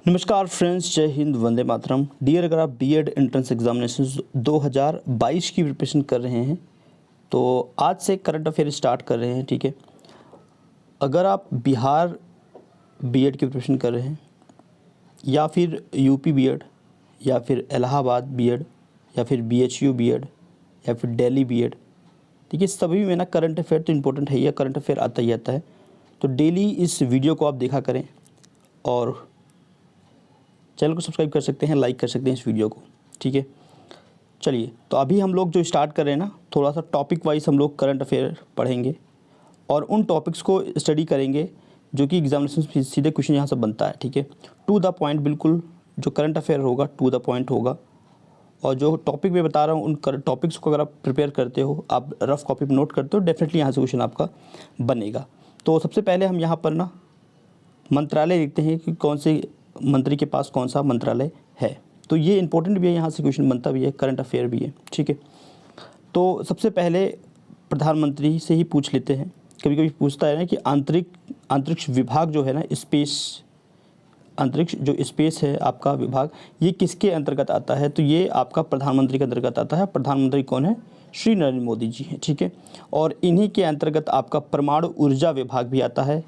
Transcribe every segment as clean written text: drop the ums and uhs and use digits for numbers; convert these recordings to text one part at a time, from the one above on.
नमस्कार फ्रेंड्स, जय हिंद, वंदे मातरम। डियर, अगर आप बीएड एंट्रेंस एग्जामिनेशन 2022 की प्रिपरेशन कर रहे हैं तो आज से करंट अफेयर स्टार्ट कर रहे हैं। ठीक है, अगर आप बिहार बीएड की प्रिपरेशन कर रहे हैं या फिर यूपी बीएड या फिर इलाहाबाद बीएड या फिर बीएचयू बीएड या फिर दिल्ली बीएड, ठीक है, सभी में ना करंट अफेयर तो इम्पोर्टेंट है, या करंट अफेयर आता ही आता है। तो डेली इस वीडियो को आप देखा करें और चैनल को सब्सक्राइब कर सकते हैं, लाइक कर सकते हैं इस वीडियो को। ठीक है, चलिए, तो अभी हम लोग जो स्टार्ट कर रहे हैं ना, थोड़ा सा टॉपिक वाइज हम लोग करंट अफेयर पढ़ेंगे और उन टॉपिक्स को स्टडी करेंगे जो कि एग्जामिनेशन सीधे क्वेश्चन यहाँ से बनता है। ठीक है, टू द पॉइंट, बिल्कुल जो करंट अफेयर होगा टू द पॉइंट होगा। और जो टॉपिक मैं बता रहा हूँ उन टॉपिक्स को अगर आप प्रिपेयर करते हो, आप रफ कॉपी पर नोट करते हो, डेफिनेटली यहाँ से क्वेश्चन आपका बनेगा। तो सबसे पहले हम यहाँ पर ना मंत्रालय देखते हैं कि कौन से मंत्री के पास कौन सा मंत्रालय है। तो ये इंपॉर्टेंट भी है, यहाँ से क्वेश्चन बनता भी है, करंट अफेयर भी है। ठीक है, तो सबसे पहले प्रधानमंत्री से ही पूछ लेते हैं। कभी कभी पूछता है ना कि अंतरिक्ष विभाग जो है ना, अंतरिक्ष जो स्पेस है आपका विभाग, ये किसके अंतर्गत आता है? तो ये आपका प्रधानमंत्री के अंतर्गत आता है। प्रधानमंत्री कौन है? श्री नरेंद्र मोदी जी हैं। ठीक है, और इन्हीं के अंतर्गत आपका परमाणु ऊर्जा विभाग भी आता है।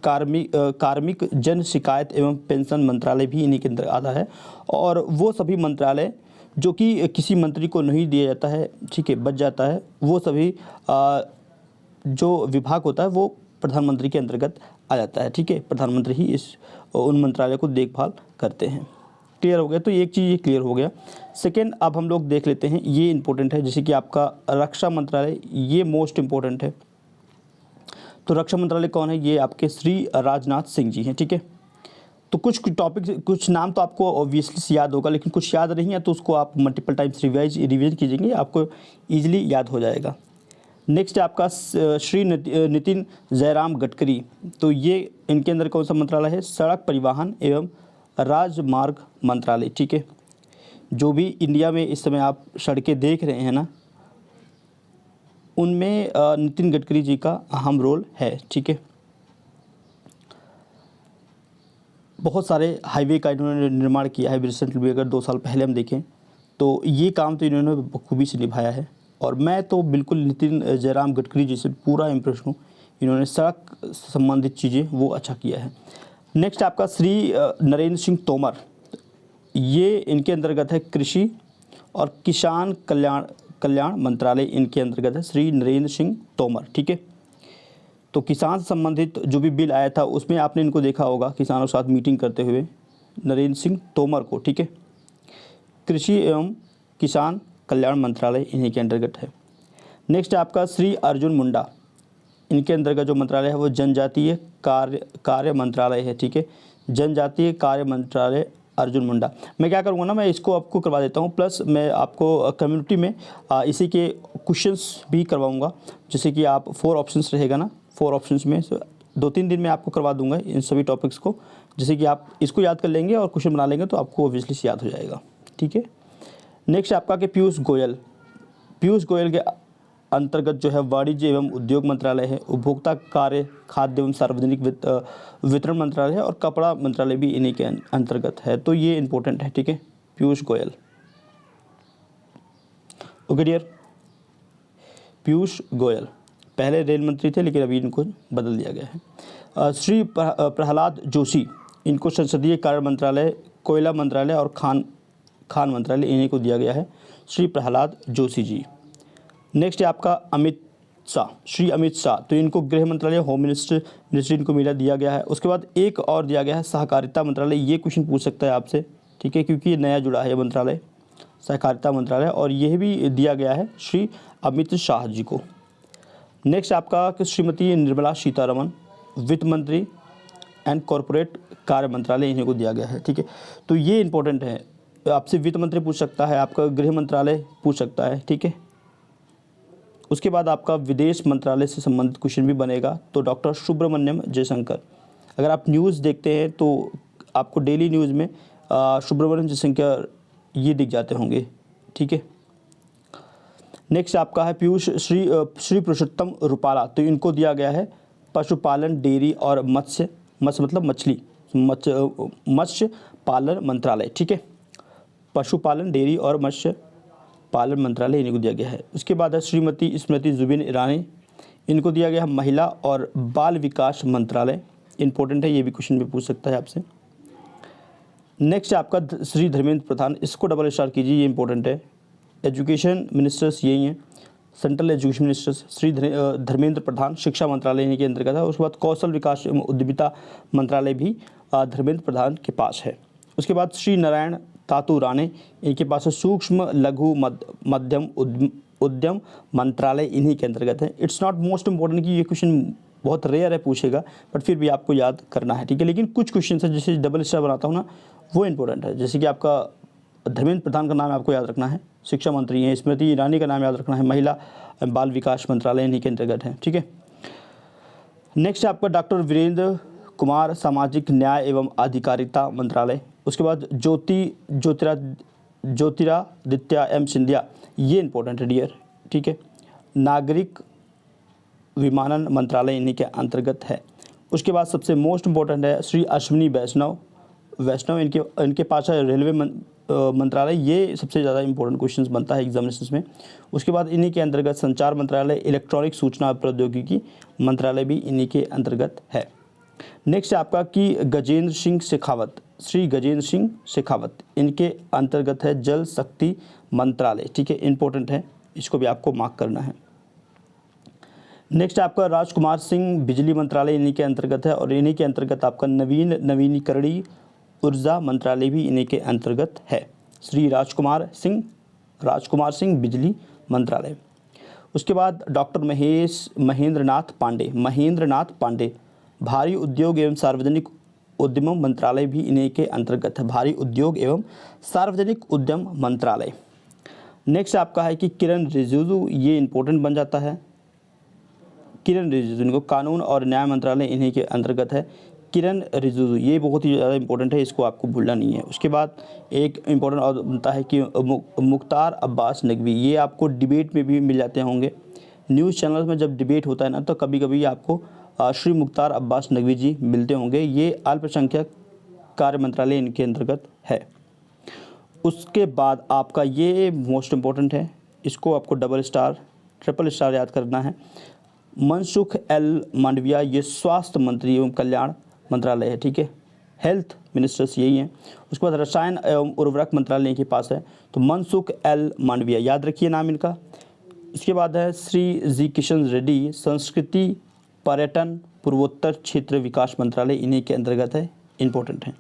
कार्मिक जन शिकायत एवं पेंशन मंत्रालय भी इन्हीं के अंदर आता है। और वो सभी मंत्रालय जो कि किसी मंत्री को नहीं दिया जाता है, ठीक है, बच जाता है, वो सभी जो विभाग होता है वो प्रधानमंत्री के अंतर्गत आ जाता है। ठीक है, प्रधानमंत्री ही उन मंत्रालय को देखभाल करते हैं। क्लियर हो गया? तो एक चीज़ ये क्लियर हो गया। सेकेंड, अब हम लोग देख लेते हैं, ये इंपॉर्टेंट है, जैसे कि आपका रक्षा मंत्रालय, ये मोस्ट इम्पोर्टेंट है। तो रक्षा मंत्रालय कौन है? ये आपके श्री राजनाथ सिंह जी हैं। ठीक है, तो कुछ टॉपिक, कुछ नाम तो आपको ऑब्वियसली याद होगा, लेकिन कुछ याद नहीं है तो उसको आप मल्टीपल टाइम्स रिवाइज कीजिएंगे, आपको इजीली याद हो जाएगा। नेक्स्ट है आपका श्री नितिन जयराम गडकरी। तो ये इनके अंदर कौन सा मंत्रालय है? सड़क परिवहन एवं राजमार्ग मंत्रालय। ठीक है, जो भी इंडिया में इस समय आप सड़कें देख रहे हैं ना, उनमें नितिन गडकरी जी का अहम रोल है। ठीक है, बहुत सारे हाईवे का इन्होंने निर्माण किया है रिसेंटली। अगर 2 साल पहले हम देखें तो ये काम तो इन्होंने बखूबी से निभाया है, और मैं तो बिल्कुल नितिन जयराम गडकरी जी से पूरा इम्प्रेस हूँ। इन्होंने सड़क संबंधित चीज़ें वो अच्छा किया है। नेक्स्ट आपका श्री नरेंद्र सिंह तोमर, ये इनके अंतर्गत है कृषि और किसान कल्याण मंत्रालय, इनके अंतर्गत है श्री नरेंद्र सिंह तोमर। ठीक है, तो किसान से संबंधित जो भी बिल आया था उसमें आपने इनको देखा होगा किसानों के साथ मीटिंग करते हुए, नरेंद्र सिंह तोमर को। ठीक है, कृषि एवं किसान कल्याण मंत्रालय इन्हीं के अंतर्गत है। नेक्स्ट आपका श्री अर्जुन मुंडा, इनके अंतर्गत जो मंत्रालय है वो जनजातीय कार्य मंत्रालय है। ठीक है, जनजातीय कार्य मंत्रालय अर्जुन मुंडा। मैं क्या करूँगा ना, मैं इसको आपको करवा देता हूँ, प्लस मैं आपको कम्युनिटी में इसी के क्वेश्चंस भी करवाऊँगा। जैसे कि आप 4 ऑप्शंस रहेगा ना, 4 ऑप्शंस में 2-3 दिन में आपको करवा दूँगा इन सभी टॉपिक्स को। जैसे कि आप इसको याद कर लेंगे और क्वेश्चन बना लेंगे तो आपको ऑब्वियसली याद हो जाएगा। ठीक है, नेक्स्ट आपका कि पीयूष गोयल के अंतर्गत जो है वाणिज्य एवं उद्योग मंत्रालय है, उपभोक्ता कार्य, खाद्य एवं सार्वजनिक वितरण मंत्रालय है, और कपड़ा मंत्रालय भी इन्हीं के अंतर्गत है। तो ये इंपॉर्टेंट है। ठीक है, पीयूष गोयल। ओके डियर, पीयूष गोयल पहले रेल मंत्री थे, लेकिन अभी इनको बदल दिया गया है। श्री प्रहलाद जोशी, इनको संसदीय कार्य मंत्रालय, कोयला मंत्रालय और खान मंत्रालय इन्हीं को दिया गया है, श्री प्रहलाद जोशी जी। नेक्स्ट है आपका श्री अमित शाह, तो इनको गृह मंत्रालय, होम मिनिस्ट्री इनको दिया गया है। उसके बाद एक और दिया गया है सहकारिता मंत्रालय। ये क्वेश्चन पूछ सकता है आपसे, ठीक है, क्योंकि ये नया जुड़ा है ये मंत्रालय, सहकारिता मंत्रालय, और यह भी दिया गया है श्री अमित शाह जी को। नेक्स्ट आपका कि श्रीमती निर्मला सीतारमण, वित्त मंत्री एंड कॉरपोरेट कार्य मंत्रालय, इन्हीं को दिया गया है। ठीक है, तो ये इंपॉर्टेंट है, आपसे वित्त मंत्री पूछ सकता है, आपका गृह मंत्रालय पूछ सकता है। ठीक है, उसके बाद आपका विदेश मंत्रालय से संबंधित क्वेश्चन भी बनेगा, तो डॉक्टर सुब्रमण्यम जयशंकर। अगर आप न्यूज़ देखते हैं तो आपको डेली न्यूज़ में सुब्रमण्यम जयशंकर ये दिख जाते होंगे। ठीक है, नेक्स्ट आपका है श्री पुरुषोत्तम रूपाला, तो इनको दिया गया है पशुपालन, डेयरी और मत्स्य मतलब मछली, मत्स्य पालन मंत्रालय, ठीक है। पशुपालन, डेयरी और मत्स्य पालन मंत्रालय इनको दिया गया है। उसके बाद है श्रीमती स्मृति जुबिन ईरानी, इनको दिया गया है महिला और बाल विकास मंत्रालय। इंपॉर्टेंट है, ये भी क्वेश्चन में पूछ सकता है आपसे। नेक्स्ट है आपका श्री धर्मेंद्र प्रधान, इसको डबल स्टार कीजिए, ये इंपॉर्टेंट है। एजुकेशन मिनिस्टर्स यही हैं, central education ministers Shri Dharmendra Pradhan, शिक्षा मंत्रालय इन्हीं के अंतर्गत है। उसके बाद कौशल विकास एवं उद्यमिता मंत्रालय भी धर्मेंद्र प्रधान के पास है। उसके बाद श्री नारायण तातू राणे, इनके पास है सूक्ष्म लघु मध्यम उद्यम मंत्रालय इन्हीं के अंतर्गत है। इट्स नॉट मोस्ट इंपॉर्टेंट कि ये क्वेश्चन बहुत रेयर है पूछेगा, बट फिर भी आपको याद करना है, ठीक है। लेकिन कुछ क्वेश्चन है जैसे डबल स्टार बनाता हूँ ना, वो इंपॉर्टेंट है। जैसे कि आपका धर्मेंद्र प्रधान का नाम आपको याद रखना है, शिक्षा मंत्री हैं। स्मृति ईरानी का नाम याद रखना है, महिला बाल विकास मंत्रालय इन्हीं के अंतर्गत है, ठीक है। नेक्स्ट आपका डॉक्टर वीरेंद्र कुमार, सामाजिक न्याय एवं अधिकारिता मंत्रालय। उसके बाद ज्योतिरादित्य एम सिंधिया, ये इंपॉर्टेंट है डियर, ठीक है। नागरिक विमानन मंत्रालय इन्हीं के अंतर्गत है। उसके बाद सबसे मोस्ट इंपॉर्टेंट है श्री अश्विनी वैष्णव, इनके पास है रेलवे मंत्रालय। ये सबसे ज़्यादा इंपॉर्टेंट क्वेश्चंस बनता है एग्जामिनेशंस में। उसके बाद इन्हीं के अंतर्गत संचार मंत्रालय, इलेक्ट्रॉनिक सूचना प्रौद्योगिकी मंत्रालय भी इन्हीं के अंतर्गत है। नेक्स्ट आपका कि गजेंद्र सिंह शेखावत, श्री गजेंद्र सिंह शेखावत, इनके अंतर्गत है जल शक्ति मंत्रालय, ठीक है। इंपॉर्टेंट है, इसको भी आपको मार्क करना है। नेक्स्ट आपका राजकुमार सिंह, बिजली मंत्रालय इन्हीं के अंतर्गत है। और इन्हीं के अंतर्गत आपका नवीनीकरणीय ऊर्जा मंत्रालय भी इन्हीं के अंतर्गत है। श्री राजकुमार सिंह बिजली मंत्रालय। उसके बाद डॉक्टर महेंद्रनाथ पांडे, भारी उद्योग एवं सार्वजनिक उद्यम मंत्रालय भी इन्हीं के अंतर्गत है। भारी उद्योग एवं सार्वजनिक उद्यम मंत्रालय। नेक्स्ट आपका है कि किरण रिजिजू, ये इंपॉर्टेंट बन जाता है। किरण रिजिजू, इनको कानून और न्याय मंत्रालय इन्हीं के अंतर्गत है। किरण रिजिजू, ये बहुत ही ज़्यादा इंपॉर्टेंट है, इसको आपको भूलना नहीं है। उसके बाद एक इंपॉर्टेंट और बनता है कि मुख्तार अब्बास नकवी, ये आपको डिबेट में भी मिल जाते होंगे। न्यूज़ चैनल में जब डिबेट होता है ना, तो कभी कभी आपको श्री मुख्तार अब्बास नकवी जी मिलते होंगे। ये अल्पसंख्यक कार्य मंत्रालय इनके अंतर्गत है। उसके बाद आपका ये मोस्ट इम्पॉर्टेंट है, इसको आपको डबल स्टार ट्रिपल स्टार याद करना है। मनसुख एल मांडविया, ये स्वास्थ्य मंत्री एवं कल्याण मंत्रालय है, ठीक है। हेल्थ मिनिस्टर्स यही हैं। उसके बाद रसायन एवं उर्वरक मंत्रालय के पास है, तो मनसुख एल मांडविया, याद रखिए नाम इनका। इसके बाद है श्री जी किशन रेड्डी, संस्कृति पर्यटन पूर्वोत्तर क्षेत्र विकास मंत्रालय इन्हीं के अंतर्गत है, इंपॉर्टेंट है।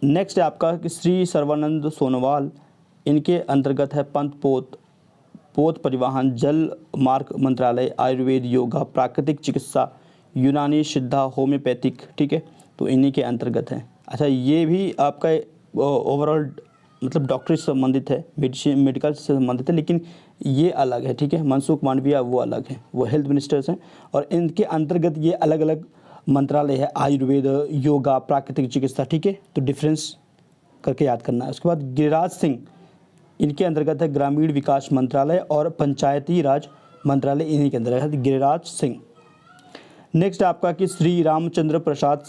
नेक्स्ट है आपका कि श्री सर्वानंद सोनोवाल, इनके अंतर्गत है पंत पोत परिवहन जल मार्ग मंत्रालय, आयुर्वेद, योगा, प्राकृतिक चिकित्सा, यूनानी, सिद्धा, होम्योपैथिक, ठीक है, तो इन्हीं के अंतर्गत है। अच्छा, ये भी आपका ओवरऑल मतलब डॉक्टरी से संबंधित है, मेडिकल से संबंधित है, लेकिन ये अलग है, ठीक है। मनसुख मांडविया वो अलग है, वो हेल्थ मिनिस्टर्स हैं, और इनके अंतर्गत ये अलग अलग मंत्रालय है, आयुर्वेद, योगा, प्राकृतिक चिकित्सा, ठीक है। तो डिफरेंस करके याद करना है। उसके बाद गिरिराज सिंह, इनके अंतर्गत है ग्रामीण विकास मंत्रालय और पंचायती राज मंत्रालय इन्हीं के अंतर्गत है, गिरिराज सिंह। नेक्स्ट आपका कि श्री रामचंद्र प्रसाद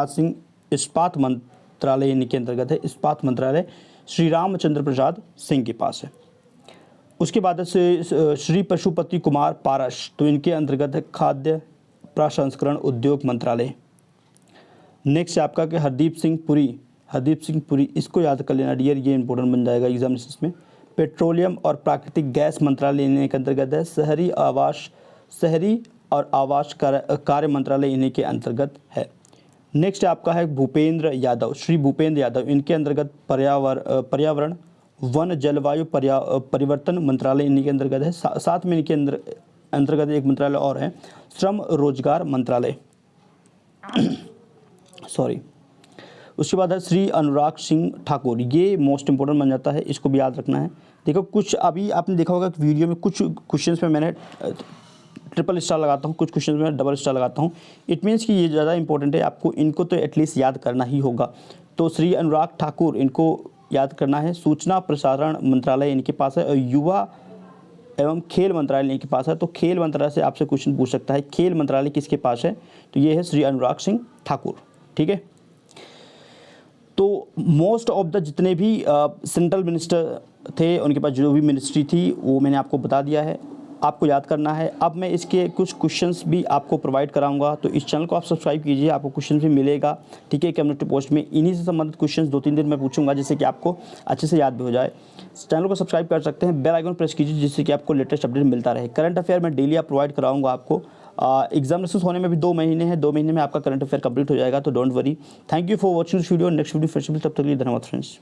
सिंह इस्पात मंत्रालय इन्हीं के अंतर्गत है। इस्पात मंत्रालय श्री रामचंद्र प्रसाद सिंह के पास है। उसके बाद से श्री पशुपति कुमार पारस, तो इनके अंतर्गत है खाद्य प्रसंस्करण उद्योग मंत्रालय। नेक्स्ट आपका कि हरदीप सिंह पुरी, इसको याद कर लेना डियर, ये इंपॉर्टेंट बन जाएगा एग्जामिनेशन में। पेट्रोलियम और प्राकृतिक गैस मंत्रालय इन्हीं के अंतर्गत है। शहरी और आवास कार्य मंत्रालय इन्हीं के अंतर्गत है। नेक्स्ट आपका है भूपेंद्र यादव, श्री भूपेंद्र यादव, इनके अंतर्गत पर्यावरण वन जलवायु परिवर्तन मंत्रालय इन्हीं के अंतर्गत है। साथ में इनके अंतर्गत एक मंत्रालय और है, श्रम रोजगार मंत्रालय सॉरी। उसके बाद है श्री अनुराग सिंह ठाकुर, ये मोस्ट इंपॉर्टेंट बन जाता है, इसको भी याद रखना है। देखो कुछ अभी आपने देखा होगा कि वीडियो में कुछ क्वेश्चंस में मैंने ट्रिपल स्टार लगाता हूँ, कुछ क्वेश्चन में डबल स्टार लगाता हूँ। इट मीन्स कि ये ज़्यादा इंपॉर्टेंट है, आपको इनको तो एटलीस्ट याद करना ही होगा। तो श्री अनुराग ठाकुर, इनको याद करना है। सूचना प्रसारण मंत्रालय इनके पास है, और युवा एवं खेल मंत्रालय इनके पास है। तो खेल मंत्रालय से आपसे क्वेश्चन पूछ सकता है, खेल मंत्रालय किसके पास है, तो ये है श्री अनुराग सिंह ठाकुर, ठीक है। तो मोस्ट ऑफ द जितने भी सेंट्रल मिनिस्टर थे, उनके पास जो भी मिनिस्ट्री थी वो मैंने आपको बता दिया है, आपको याद करना है। अब मैं इसके कुछ क्वेश्चंस भी आपको प्रोवाइड कराऊंगा, तो इस चैनल को आप सब्सक्राइब कीजिए, आपको क्वेश्चन भी मिलेगा, ठीक है। कम्युनिटी पोस्ट में इन्हीं से संबंधित क्वेश्चंस 2-3 दिन में पूछूंगा, जिससे कि आपको अच्छे से याद भी हो जाए। चैनल को सब्सक्राइब कर सकते हैं, बेल आइकन प्रेस कीजिए, जिससे कि आपको लेटेस्ट अपडेट मिलता रहे। करंट अफेयर मैं डेली आप प्रोवाइड कराऊंगा आपको। एग्जामिनेशन होने में भी 2 महीने हैं, 2 महीने में आपका करंट अफेयर कंप्लीट हो जाएगा, तो don't worry. Thank you for watching this video. Next video फिर से, तब तक के लिए धन्यवाद फ्रेंड्स।